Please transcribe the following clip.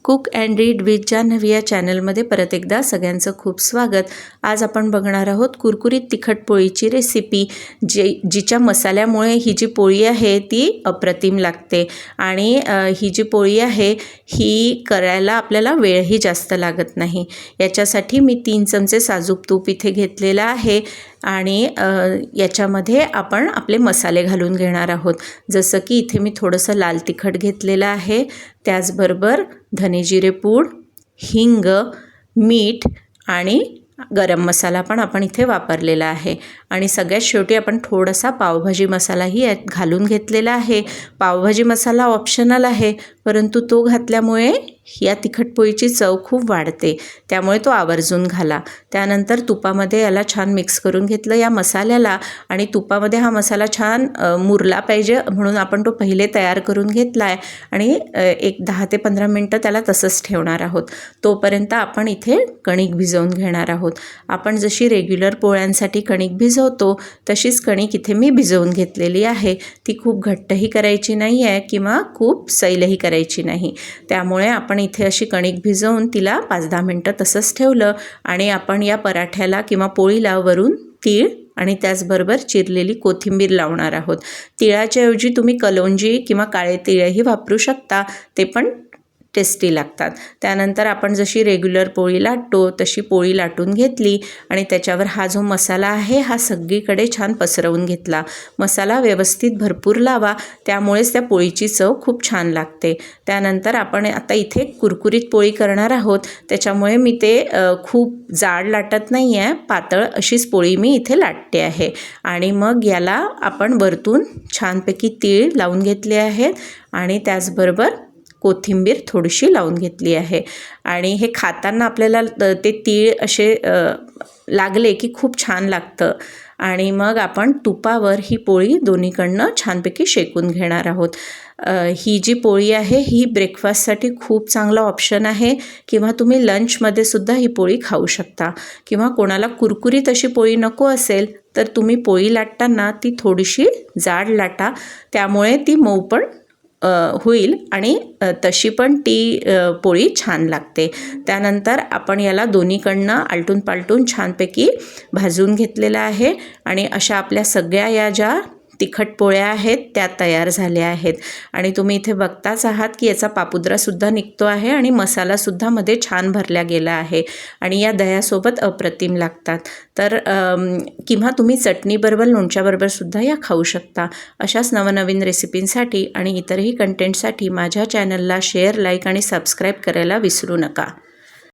Cook and read with Janhavi या चॅनलमध्ये परत एकदा सगळ्यांचं खूप स्वागत। आज आपण बघणार आहोत कुरकुरीत तिखट पोळीची रेसिपी, जिच्या मसाल्यामुळे ही जी पोळी आहे ती अप्रतिम लागते आणि ही जी पोळी आहे ही करायला आपल्याला वेळही जास्त लागत नाही। याच्यासाठी मी 3 चमचे साजूक तूप इथे घेतलेलं आहे आणि याच्यामध्ये आपण आपले मसाले घालून घेणार आहोत। जसं की इथे मी थोडंसं लाल तिखट घेतलेलं आहे, त्याचबरोबर धने जिरे पूड, हिंग, मीठ आणि गरम मसाला पण आपण इथे वापरलेला आहे। आणि सगळ्यात शेवटी आपण थोडासा पावभाजी मसालाही यात घालून घेतलेला आहे। पावभाजी मसाला ऑप्शनल आहे, परंतु तो घातल्यामुळे या तिखट पोळीची चव खूप वाढते, त्यामुळे तो आवर्जून घाला। त्यानंतर तुपामध्ये याला छान मिक्स करून घेतलं या मसाल्याला, आणि तुपामध्ये हा मसाला छान मुरला पाहिजे म्हणून आपण तो पहिले तयार करून घेतला आहे आणि एक 10 ते 15 मिनटं त्याला तसंच ठेवणार आहोत। तोपर्यंत आपण इथे कणिक भिजवून घेणार आहोत। आपण जशी रेग्युलर पोळ्यांसाठी कणिक भिजवतो तशीच कणिक इथे मी भिजवून घेतलेली आहे। ती खूप घट्टही करायची नाही आहे किंवा खूप सैलही करायची नाही, त्यामुळे आपण इथे अशी कणिक भिजवून तिला 5-10 मिनटं तसंच ठेवलं आणि आपण या पराठ्याला किंवा पोळीला वरून तीळ आणि त्याचबरोबर चिरलेली कोथिंबीर लावणार आहोत। तिळाच्या ऐवजी तुम्ही कलोंजी किंवा काळे तिळही वापरू शकता, ते पण टेस्टी लागतात। त्यानंतर आपण जशी रेग्युलर पोळी लाटतो तशी पोळी लाटून घेतली आणि त्याच्यावर हा जो मसाला आहे हा सगळीकडे छान पसरवून घेतला। मसाला व्यवस्थित भरपूर लावा, त्यामुळेच त्या पोळीची चव खूप छान लागते। त्यानंतर आपण आता इथे कुरकुरीत पोळी करणार आहोत, त्याच्यामुळे मी ते खूप जाड लाटत नाही आहे, पातळ अशीच पोळी मी इथे लाटते आहे। आणि मग याला आपण वरतून छानपैकी तीळ लावून घेतले आहेत आणि त्याचबरोबर कोथिंबीर थोडीशी लावून घेतली आहे। आणि हे खाताना आपल्याला ते तीळ असे लागले की खूप छान लागतं। आणि मग आपण तुपावर ही पोळी दोन्हीकडनं छानपैकी शेकून घेणार आहोत। ही जी पोळी आहे ही ब्रेकफास्टसाठी खूप चांगला ऑप्शन आहे, किंवा तुम्ही लंचमध्ये सुद्धा ही पोळी खाऊ शकता। किंवा कोणाला कुरकुरीत अशी पोळी नको असेल तर तुम्ही पोळी लाटताना ती थोडीशी जाड लाटा, त्यामुळे ती मऊ पण होईल आणि तशी पण ती पोळी छान लागते। त्यानंतर आपण याला दोन्हीकडनं आलटून पालटून छानपैकी भाजून घेतलेलं आहे आणि अशा आपल्या सगळ्या या ज्या तिखट पोळ्या आहेत त्या तयार झाल्या आहेत। आणि तुम्ही इथे बघताच आहात की याचा पापुद्रासुद्धा निघतो आहे आणि मसालासुद्धा मध्ये छान भरला गेला आहे आणि या दह्यासोबत अप्रतिम लागतात। तर किंवा तुम्ही चटणीबरोबर, लोणच्याबरोबरसुद्धा या खाऊ शकता। अशाच नवनवीन रेसिपींसाठी आणि इतरही कंटेंटसाठी माझ्या चॅनलला शेअर, लाईक आणि सबस्क्राईब करायला विसरू नका।